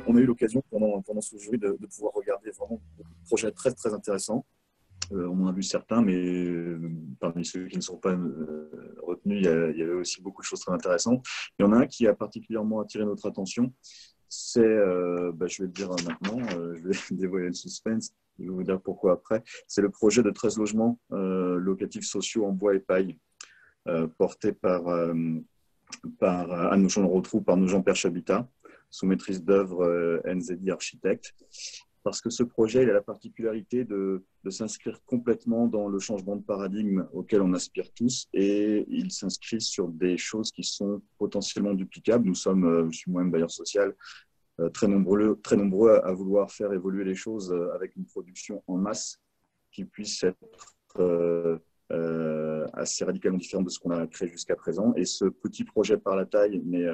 on a eu l'occasion pendant ce jury de pouvoir regarder vraiment beaucoup de projets très, très intéressants. On en a vu certains, mais parmi ceux qui ne sont pas retenus, il y avait aussi beaucoup de choses très intéressantes. Il y en a un qui a particulièrement attiré notre attention. C'est, je vais le dire maintenant, je vais dévoiler le suspense, je vais vous dire pourquoi après. C'est le projet de 13 logements locatifs sociaux en bois et paille, porté par Anne Auchan-le-Rotrou, par Nogent Perche Habitat, sous maîtrise d'œuvre NZD Architecte. Parce que ce projet il a la particularité de s'inscrire complètement dans le changement de paradigme auquel on aspire tous, et il s'inscrit sur des choses qui sont potentiellement duplicables. Nous sommes, je suis moi-même bailleur social, très nombreux à vouloir faire évoluer les choses avec une production en masse qui puisse être assez radicalement différente de ce qu'on a créé jusqu'à présent. Et ce petit projet par la taille, mais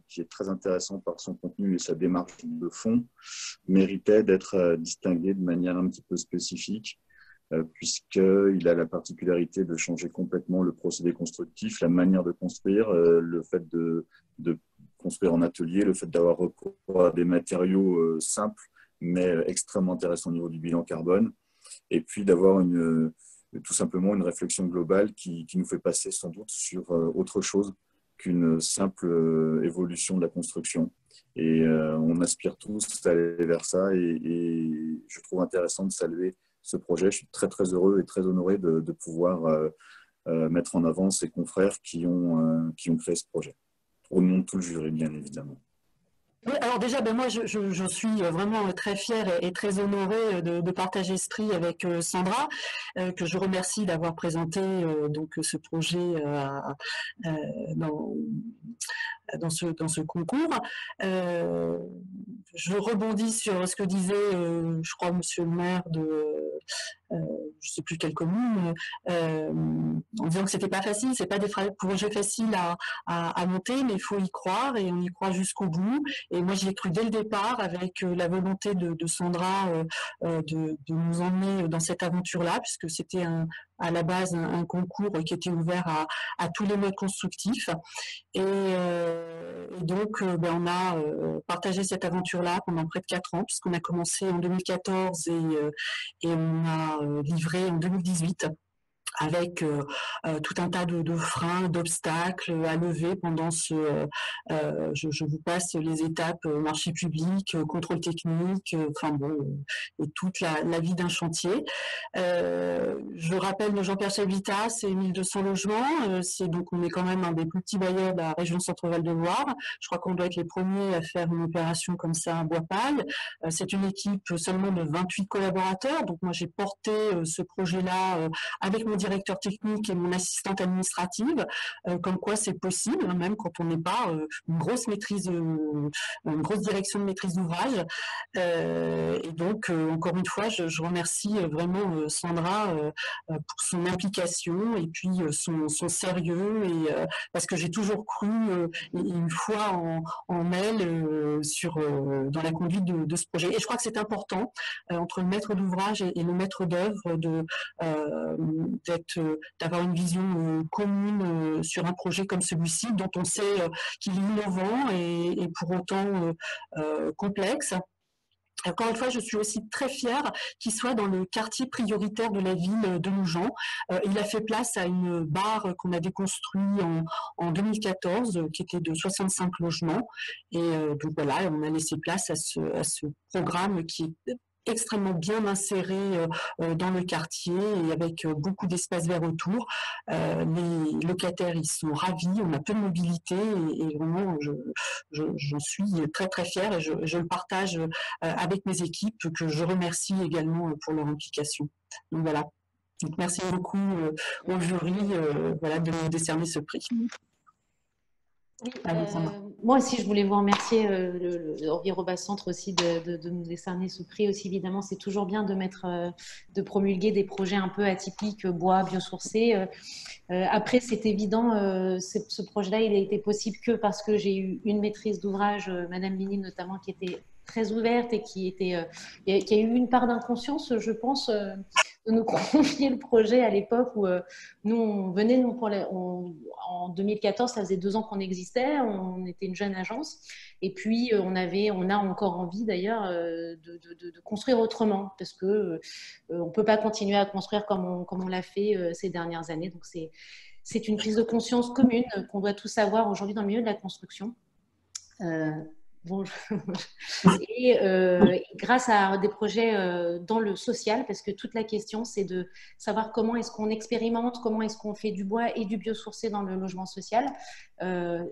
qui est très intéressant par son contenu et sa démarche de fond, méritait d'être distingué de manière un petit peu spécifique, puisqu'il a la particularité de changer complètement le procédé constructif, la manière de construire, le fait de construire en atelier, le fait d'avoir recours à des matériaux simples, mais extrêmement intéressants au niveau du bilan carbone, et puis d'avoir tout simplement une réflexion globale qui nous fait passer sans doute sur autre chose qu'une simple évolution de la construction. Et on aspire tous à aller vers ça, et je trouve intéressant de saluer ce projet. Je suis très très heureux et très honoré de pouvoir mettre en avant ces confrères qui ont créé ce projet. Au nom de tout le jury, bien évidemment. Oui, alors déjà, moi, je suis vraiment très fière et très honorée de partager ce prix avec Sandra, que je remercie d'avoir présenté donc ce projet dans ce concours. Je rebondis sur ce que disait, je crois, monsieur le maire de je ne sais plus quelle commune, en disant que c'était pas facile, c'est pas des projets faciles à monter, mais il faut y croire, et on y croit jusqu'au bout. Et moi, j'y ai cru dès le départ, avec la volonté de Sandra de nous emmener dans cette aventure-là, puisque c'était à la base un concours qui était ouvert à tous les modes constructifs. Et donc, on a partagé cette aventure-là pendant près de 4 ans, puisqu'on a commencé en 2014 et on a livré en 2018. Avec tout un tas de freins, d'obstacles à lever pendant je vous passe les étapes marché public, contrôle technique, et toute la vie d'un chantier. Je rappelle Nogent Perche Habitat, c'est 1200 logements, donc on est quand même un des plus petits bailleurs de la région Centre-Val de Loire. Je crois qu'on doit être les premiers à faire une opération comme ça à Bois-Paille. C'est une équipe seulement de 28 collaborateurs, donc moi j'ai porté ce projet-là avec mon directeur technique et mon assistante administrative, comme quoi c'est possible, hein, même quand on n'est pas une grosse direction de maîtrise d'ouvrage. Et donc, encore une fois, je remercie vraiment Sandra pour son implication et puis son sérieux, et parce que j'ai toujours cru une fois en elle dans la conduite de ce projet. Et je crois que c'est important entre le maître d'ouvrage et le maître d'œuvre d'avoir une vision commune sur un projet comme celui-ci, dont on sait qu'il est innovant et pour autant complexe. Encore une fois, je suis aussi très fière qu'il soit dans le quartier prioritaire de la ville de Nogent. Il a fait place à une barre qu'on a déconstruite en 2014, qui était de 65 logements. Et donc voilà, on a laissé place à ce programme qui est extrêmement bien inséré dans le quartier et avec beaucoup d'espace vert autour. Les locataires, ils sont ravis, on a peu de mobilité et vraiment, j'en suis très très fière, et je le partage avec mes équipes, que je remercie également pour leur implication. Donc voilà. Donc merci beaucoup au jury de me décerner ce prix. Oui, moi aussi, je voulais vous remercier, Enviroba Centre aussi, de nous décerner ce prix aussi. Évidemment, c'est toujours bien de promulguer des projets un peu atypiques, bois, biosourcés. Après, c'est évident, ce projet-là, il a été possible que parce que j'ai eu une maîtrise d'ouvrage, Madame Mini notamment, qui était très ouverte et qui a eu une part d'inconscience, je pense, de nous confier le projet à l'époque où nous, on venait, en 2014, ça faisait 2 ans qu'on existait, on était une jeune agence, et puis on a encore envie d'ailleurs de construire autrement, parce que on ne peut pas continuer à construire comme on l'a fait ces dernières années. Donc c'est une prise de conscience commune qu'on doit tous avoir aujourd'hui dans le milieu de la construction. Et grâce à des projets dans le social, parce que toute la question, c'est de savoir comment est-ce qu'on expérimente, comment est-ce qu'on fait du bois et du biosourcé dans le logement social.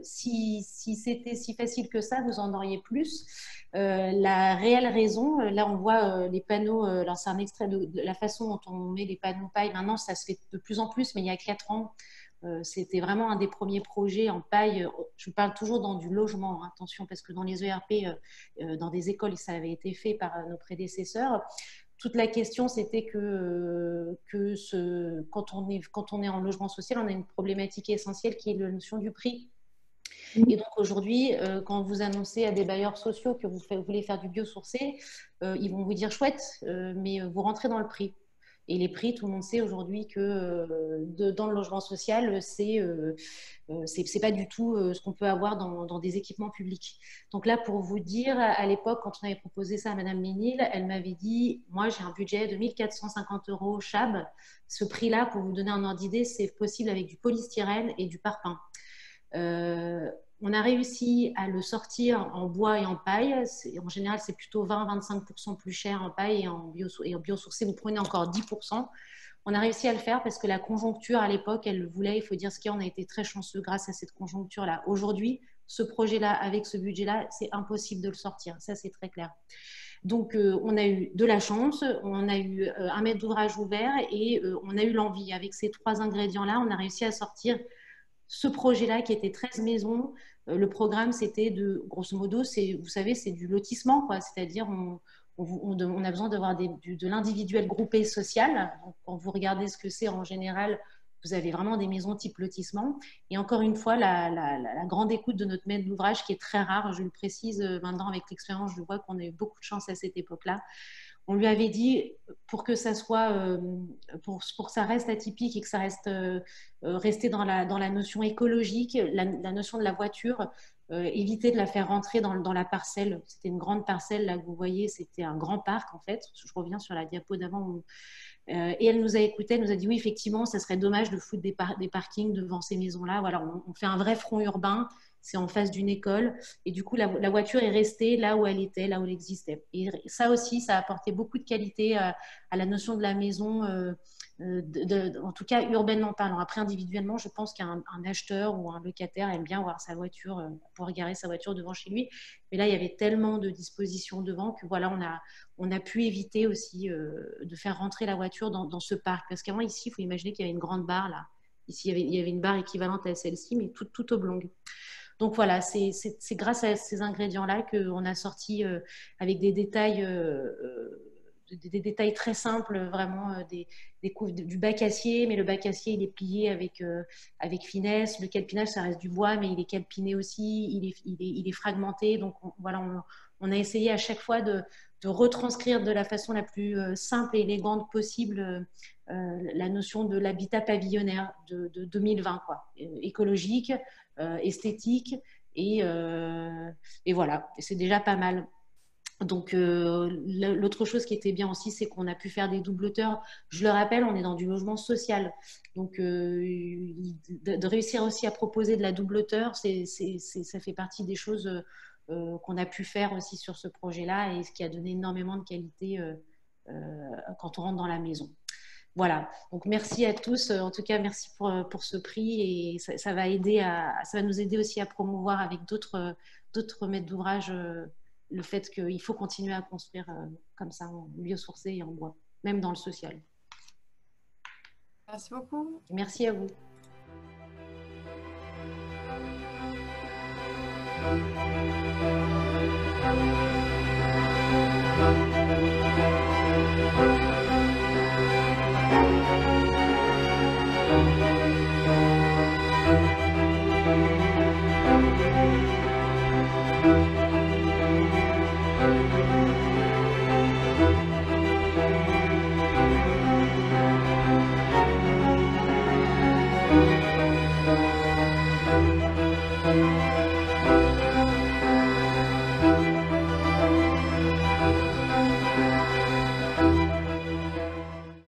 Si c'était si facile que ça, vous en auriez plus. La réelle raison, là on voit les panneaux, alors c'est un extrait de la façon dont on met les panneaux paille. Maintenant, ça se fait de plus en plus, mais il y a 4 ans, c'était vraiment un des premiers projets en paille. Je parle toujours dans du logement, hein, attention, parce que dans les ERP, dans des écoles, ça avait été fait par nos prédécesseurs. Toute la question, c'était quand on est en logement social, on a une problématique essentielle qui est la notion du prix. Et donc aujourd'hui, quand vous annoncez à des bailleurs sociaux que vous voulez faire du biosourcé, ils vont vous dire chouette, mais vous rentrez dans le prix. Et les prix, tout le monde sait aujourd'hui que dans le logement social, c'est pas du tout ce qu'on peut avoir dans des équipements publics. Donc là, pour vous dire, à l'époque, quand on avait proposé ça à Madame Ménil, elle m'avait dit, moi j'ai un budget de 1 450 € Chab. Ce prix-là, pour vous donner un ordre d'idée, c'est possible avec du polystyrène et du parpaing. On a réussi à le sortir en bois et en paille. En général, c'est plutôt 20-25% plus cher en paille et en biosourcé, vous prenez encore 10%. On a réussi à le faire parce que la conjoncture, à l'époque, elle le voulait. Il faut dire ce qu'il y a, on a été très chanceux grâce à cette conjoncture-là. Aujourd'hui, ce projet-là, avec ce budget-là, c'est impossible de le sortir. Ça, c'est très clair. Donc, on a eu de la chance, on a eu un maître d'ouvrage ouvert et on a eu l'envie. Avec ces 3 ingrédients-là, on a réussi à sortir ce projet-là qui était 13 maisons. Le programme, c'était grosso modo, vous savez, c'est du lotissement, quoi. C'est-à-dire, on a besoin d'avoir de l'individuel groupé social. Donc, quand vous regardez ce que c'est en général, vous avez vraiment des maisons type lotissement. Et encore une fois, la grande écoute de notre maître d'ouvrage, qui est très rare, je le précise maintenant avec l'expérience, je vois qu'on a eu beaucoup de chance à cette époque-là. On lui avait dit, pour que ça soit, pour que ça reste atypique et que ça reste rester dans la notion écologique, la notion de la voiture, éviter de la faire rentrer dans la parcelle. C'était une grande parcelle, là que vous voyez, c'était un grand parc en fait. Je reviens sur la diapo d'avant. Et elle nous a écouté, elle nous a dit oui, effectivement, ça serait dommage de foutre des parkings devant ces maisons-là. Voilà, on fait un vrai front urbain. C'est en face d'une école. Et du coup, la voiture est restée là où elle était, là où elle existait. Et ça aussi, ça a apporté beaucoup de qualité à la notion de la maison, en tout cas urbainement parlant. Après, individuellement, je pense qu'un acheteur ou un locataire aime bien voir sa voiture, pouvoir garer sa voiture devant chez lui. Mais là, il y avait tellement de dispositions devant que voilà, on a pu éviter aussi de faire rentrer la voiture dans ce parc. Parce qu'avant, ici, il faut imaginer qu'il y avait une grande barre là. Ici, il y avait une barre équivalente à celle-ci, mais tout oblongue. Donc voilà, c'est grâce à ces ingrédients-là qu'on a sorti avec des détails très simples, vraiment du bac acier, mais le bac acier, il est plié avec finesse. Le calpinage, ça reste du bois, mais il est calpiné aussi, il est fragmenté. Donc voilà, on a essayé à chaque fois de retranscrire de la façon la plus simple et élégante possible la notion de l'habitat pavillonnaire de 2020, quoi. Écologique, esthétique et voilà, c'est déjà pas mal. Donc l'autre chose qui était bien aussi, c'est qu'on a pu faire des doubleteurs. Je le rappelle, on est dans du logement social, donc de réussir aussi à proposer de la doubleteur, ça fait partie des choses qu'on a pu faire aussi sur ce projet-là et ce qui a donné énormément de qualité quand on rentre dans la maison. Voilà, donc merci à tous. En tout cas, merci pour ce prix et ça va nous aider aussi à promouvoir avec d'autres maîtres d'ouvrage le fait qu'il faut continuer à construire comme ça en biosourcé et en bois, même dans le social. Merci beaucoup. Merci à vous.